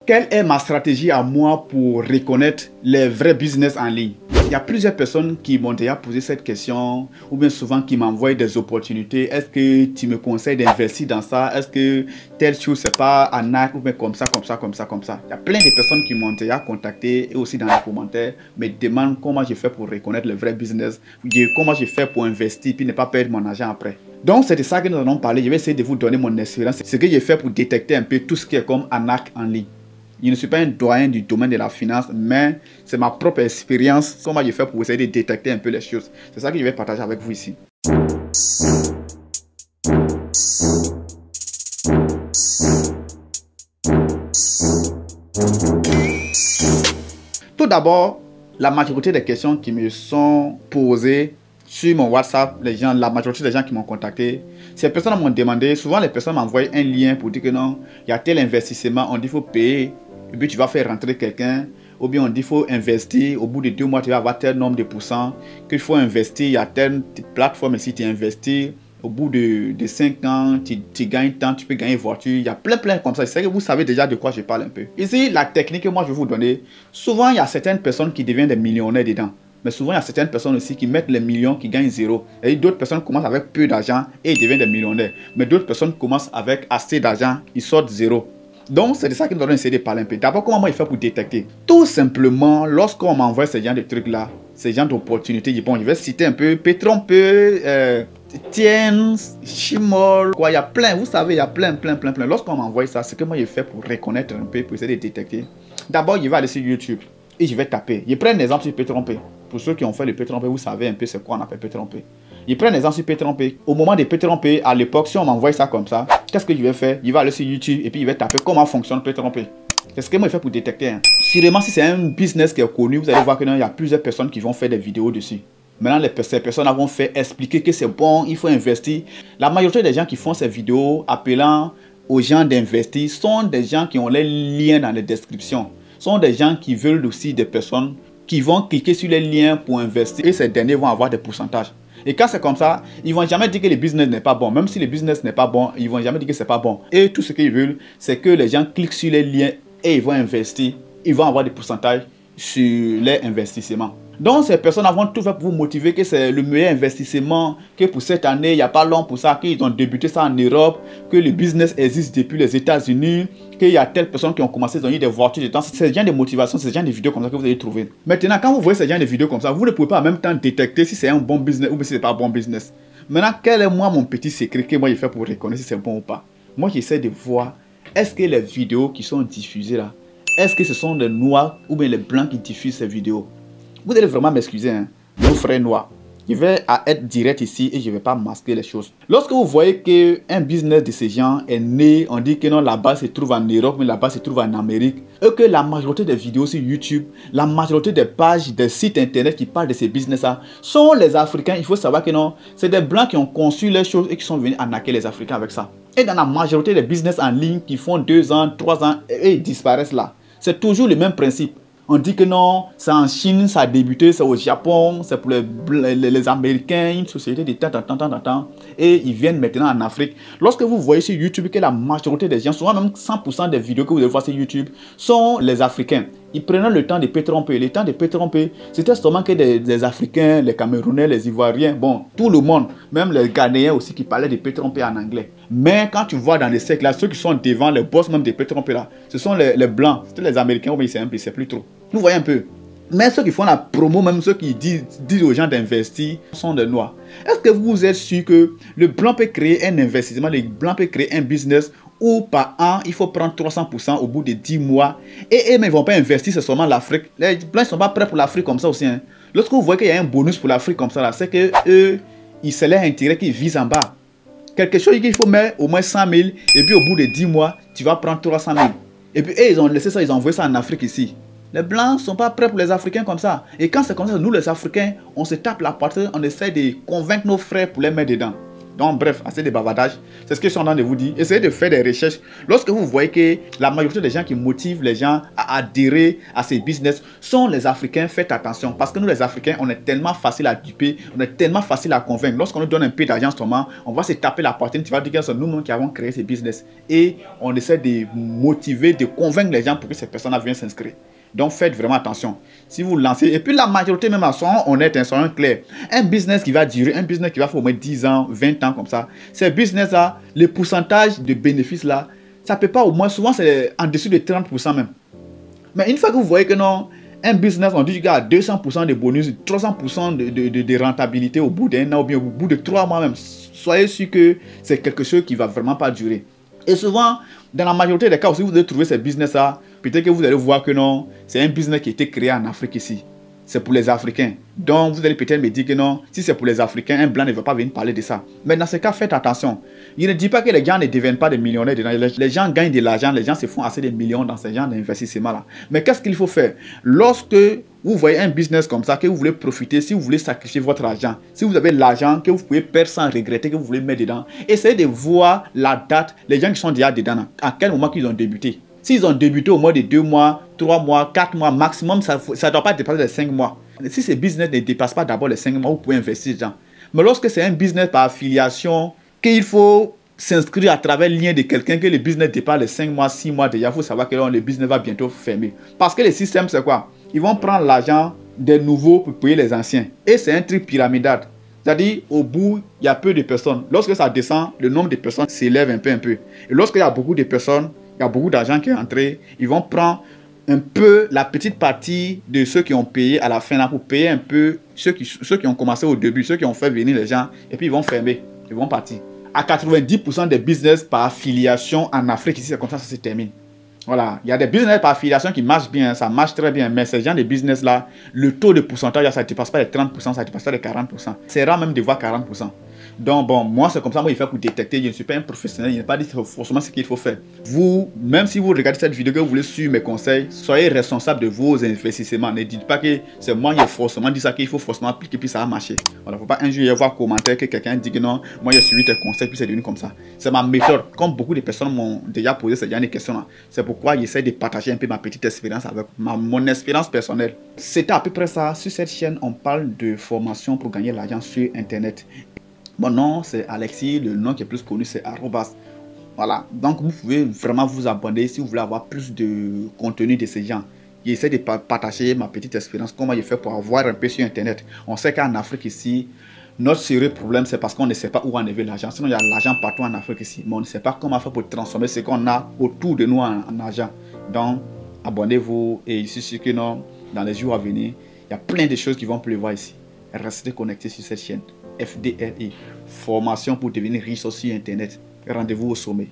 Quelle est ma stratégie à moi pour reconnaître les vrais business en ligne? Il y a plusieurs personnes qui m'ont déjà posé cette question ou bien souvent qui m'envoient des opportunités. Est-ce que tu me conseilles d'investir dans ça? Est-ce que telle chose c'est pas arnaque ou bien comme ça, comme ça, comme ça, comme ça? Il y a plein de personnes qui m'ont déjà contacté et aussi dans les commentaires me demandent comment je fais pour reconnaître le vrai business, comment je fais pour investir puis ne pas perdre mon argent après. Donc c'est de ça que nous allons parler. Je vais essayer de vous donner mon expérience, ce que j'ai fait pour détecter un peu tout ce qui est comme arnaque en ligne. Je ne suis pas un doyen du domaine de la finance, mais c'est ma propre expérience, comment je fais pour essayer de détecter un peu les choses. C'est ça que je vais partager avec vous ici. Tout d'abord, la majorité des questions qui me sont posées sur mon WhatsApp, la majorité des gens qui m'ont contacté, ces personnes m'ont demandé, souvent les personnes m'envoient un lien pour dire que non, il y a tel investissement, on dit qu'il faut payer, et puis tu vas faire rentrer quelqu'un, ou bien on dit qu'il faut investir, au bout de 2 mois tu vas avoir tel nombre de pourcents, qu'il faut investir, il y a telle plateforme ici, tu investis, au bout de 5 ans, tu gagnes tant, tu peux gagner une voiture, il y a plein comme ça. C'est que vous savez déjà de quoi je parle un peu. Ici, la technique que moi je vais vous donner, souvent il y a certaines personnes qui deviennent des millionnaires dedans. Mais souvent, il y a certaines personnes aussi qui mettent les millions, qui gagnent zéro. Et d'autres personnes commencent avec peu d'argent et ils deviennent des millionnaires. Mais d'autres personnes commencent avec assez d'argent, ils sortent zéro. Donc, c'est de ça que nous allons essayer de parler un peu. D'abord, comment moi, il fait pour détecter? Tout simplement, lorsqu'on m'envoie ce genre de trucs-là, ce genre d'opportunités, bon, je vais citer un peu Petronpe, Tiens, Chimol, quoi, il y a plein, vous savez, il y a plein. Lorsqu'on m'envoie ça, ce que moi, je fais pour reconnaître un peu, pour essayer de détecter. D'abord, je vais aller sur YouTube et je vais taper. Je prends un exemple sur Petronpe. Pour ceux qui ont fait le Petronpe, vous savez un peu c'est quoi on appelle Petronpe. Je prends un exemple sur Petronpe. Au moment de Petronpe, à l'époque, si on m'envoie ça comme ça, qu'est-ce que je vais faire? Je vais aller sur YouTube et puis je vais taper comment fonctionne Petronpe. C'est ce que moi je fais pour détecter. Sûrement, si c'est un business qui est connu, vous allez voir qu'il y a plusieurs personnes qui vont faire des vidéos dessus. Maintenant, ces personnes vont faire expliquer que c'est bon, il faut investir. La majorité des gens qui font ces vidéos appelant aux gens d'investir sont des gens qui ont les liens dans les descriptions. Sont des gens qui veulent aussi des personnes qui vont cliquer sur les liens pour investir et ces derniers vont avoir des pourcentages. Et quand c'est comme ça, ils vont jamais dire que le business n'est pas bon. Même si le business n'est pas bon, ils vont jamais dire que c'est pas bon. Et tout ce qu'ils veulent, c'est que les gens cliquent sur les liens et ils vont investir. Ils vont avoir des pourcentages sur les investissements. Donc ces personnes vont tout faire pour vous motiver que c'est le meilleur investissement, que pour cette année, il n'y a pas long pour ça, qu'ils ont débuté ça en Europe, que le business existe depuis les États-Unis, qu'il y a telles personnes qui ont commencé, ils ont eu des voitures de temps. C'est ce genre de motivation, c'est ce genre de vidéos comme ça que vous allez trouver. Maintenant, quand vous voyez ce genre de vidéos comme ça, vous ne pouvez pas en même temps détecter si c'est un bon business ou si ce n'est pas un bon business. Maintenant, quel est moi mon petit secret que moi je fais pour reconnaître si c'est bon ou pas? Moi j'essaie de voir, est-ce que les vidéos qui sont diffusées là, est-ce que ce sont les noirs ou bien les blancs qui diffusent ces vidéos? Vous allez vraiment m'excuser, hein, nos frères noirs. Je vais être direct ici et je ne vais pas masquer les choses. Lorsque vous voyez qu'un business de ces gens est né, on dit que non, là-bas se trouve en Europe, mais là-bas se trouve en Amérique, et que la majorité des vidéos sur YouTube, la majorité des pages, des sites internet qui parlent de ces business-là sont les Africains. Il faut savoir que non, c'est des Blancs qui ont conçu les choses et qui sont venus arnaquer les Africains avec ça. Et dans la majorité des business en ligne qui font 2 ans, 3 ans et ils disparaissent là, c'est toujours le même principe. On dit que non, c'est en Chine, ça a débuté, c'est au Japon, c'est pour les Américains, une société de temps, et ils viennent maintenant en Afrique. Lorsque vous voyez sur YouTube que la majorité des gens, souvent même 100% des vidéos que vous allez voir sur YouTube, sont les Africains. Ils prenaient le temps de Petronpe. Le temps de Petronpe, c'était seulement que des Africains, les Camerounais, les Ivoiriens, bon, tout le monde, même les Ghanéens aussi qui parlaient de Petronpe en anglais. Mais quand tu vois dans les siècles là, ceux qui sont devant, les boss même de Petronpe là, ce sont les Blancs, c'est les Américains, mais c'est plus trop. Vous voyez un peu. Mais ceux qui font la promo, même ceux qui disent aux gens d'investir, sont des Noirs. Est-ce que vous êtes sûr que le Blanc peut créer un investissement, le Blanc peut créer un business où par an, il faut prendre 300% au bout de 10 mois et mais ils ne vont pas investir, c'est seulement l'Afrique. Les Blancs ne sont pas prêts pour l'Afrique comme ça aussi. Hein. Lorsque vous voyez qu'il y a un bonus pour l'Afrique comme ça, c'est que eux, c'est leur intérêt qui vise en bas. Quelque chose qu'il faut mettre au moins 100 000 et puis au bout de 10 mois, tu vas prendre 300 000. Et puis ils ont laissé ça, ils ont envoyé ça en Afrique ici. Les Blancs ne sont pas prêts pour les Africains comme ça. Et quand c'est comme ça, nous les Africains, on se tape la poitrine, on essaie de convaincre nos frères pour les mettre dedans. Donc bref, assez de bavardage. C'est ce que je suis en train de vous dire. Essayez de faire des recherches. Lorsque vous voyez que la majorité des gens qui motivent les gens à adhérer à ces business sont les Africains, faites attention. Parce que nous les Africains, on est tellement facile à duper, on est tellement facile à convaincre. Lorsqu'on nous donne un peu d'argent en ce moment, on va se taper la poitrine. Tu vas dire que c'est nous-mêmes qui avons créé ces business. Et on essaie de motiver, de convaincre les gens pour que ces personnes viennent s'inscrire. Donc faites vraiment attention. Si vous lancez, et puis la majorité même, soyons honnêtes, soyons clairs. Un business qui va durer, un business qui va faire au moins 10 ans, 20 ans comme ça, ces business-là, le pourcentage de bénéfices là, ça peut pas au moins, souvent c'est en dessous de 30% même. Mais une fois que vous voyez que non, un business, on dit qu'il y a 200% de bonus, 300% de rentabilité au bout d'un an ou bien au bout de 3 mois même, soyez sûr que c'est quelque chose qui va vraiment pas durer. Et souvent, dans la majorité des cas, si vous devez trouver ces business-là, peut-être que vous allez voir que non, c'est un business qui a été créé en Afrique ici. C'est pour les Africains. Donc, vous allez peut-être me dire que non, si c'est pour les Africains, un blanc ne va pas venir parler de ça. Mais dans ce cas, faites attention. Il ne dit pas que les gens ne deviennent pas des millionnaires. Les gens gagnent de l'argent, les gens se font assez de millions dans ce genre d'investissement-là. Mais qu'est-ce qu'il faut faire? Lorsque vous voyez un business comme ça, que vous voulez profiter, si vous voulez sacrifier votre argent, si vous avez l'argent que vous pouvez perdre sans regretter, que vous voulez mettre dedans, essayez de voir la date, les gens qui sont déjà dedans, à quel moment qu'ils ont débuté. S'ils ont débuté au mois de 2 mois, 3 mois, 4 mois, maximum, ça ne doit pas dépasser les 5 mois. Si ce business ne dépasse pas d'abord les 5 mois, vous pouvez investir dedans. Mais lorsque c'est un business par affiliation, qu'il faut s'inscrire à travers le lien de quelqu'un, que le business dépasse les 5 mois, 6 mois déjà, il faut savoir que le business va bientôt fermer. Parce que le système, c'est quoi? Ils vont prendre l'argent des nouveaux pour payer les anciens. Et c'est un truc pyramidal. C'est-à-dire, au bout, il y a peu de personnes. Lorsque ça descend, le nombre de personnes s'élève un peu. Et lorsqu'il y a beaucoup de personnes, il y a beaucoup d'argent qui est entré, ils vont prendre un peu la petite partie de ceux qui ont payé à la fin là, pour payer un peu ceux qui ont commencé au début, ceux qui ont fait venir les gens, et puis ils vont fermer, ils vont partir. À 90% des business par affiliation en Afrique, ici c'est comme ça se termine. Voilà, il y a des business par affiliation qui marchent bien, ça marche très bien, mais ces gens de business là, le taux de pourcentage, ça ne dépasse pas les 30%, ça ne dépasse pas les 40%. C'est rare même de voir 40%. Donc bon, moi c'est comme ça, moi il fait pour détecter, je ne suis pas un professionnel, il n'est pas dit forcément ce qu'il faut faire. Vous, même si vous regardez cette vidéo, que vous voulez suivre mes conseils, soyez responsable de vos investissements. Ne dites pas que c'est moi qui ai forcément dit ça, qu'il faut forcément appliquer puis ça va marcher. Voilà, il ne faut pas un jour y avoir un commentaire que quelqu'un dit que non, moi j'ai suivi tes conseils puis c'est devenu comme ça. C'est ma méthode, comme beaucoup de personnes m'ont déjà posé ce genre de questions là. C'est pourquoi j'essaie de partager un peu ma petite expérience avec mon expérience personnelle. C'était à peu près ça. Sur cette chaîne, on parle de formation pour gagner l'argent sur internet. Mon nom c'est Alexis, le nom qui est plus connu c'est Arobas. Voilà, donc vous pouvez vraiment vous abonner si vous voulez avoir plus de contenu de ces gens. J'essaie de partager ma petite expérience, comment j'ai fait pour avoir un peu sur internet. On sait qu'en Afrique ici, notre sérieux problème c'est parce qu'on ne sait pas où enlever l'argent. Sinon il y a l'argent partout en Afrique ici, mais on ne sait pas comment faire pour transformer ce qu'on a autour de nous en argent. Donc abonnez-vous et je suis sûr que non, dans les jours à venir, il y a plein de choses qui vont pleuvoir ici. Restez connectés sur cette chaîne. FDRI, formation pour devenir riche sur internet. Rendez-vous au sommet.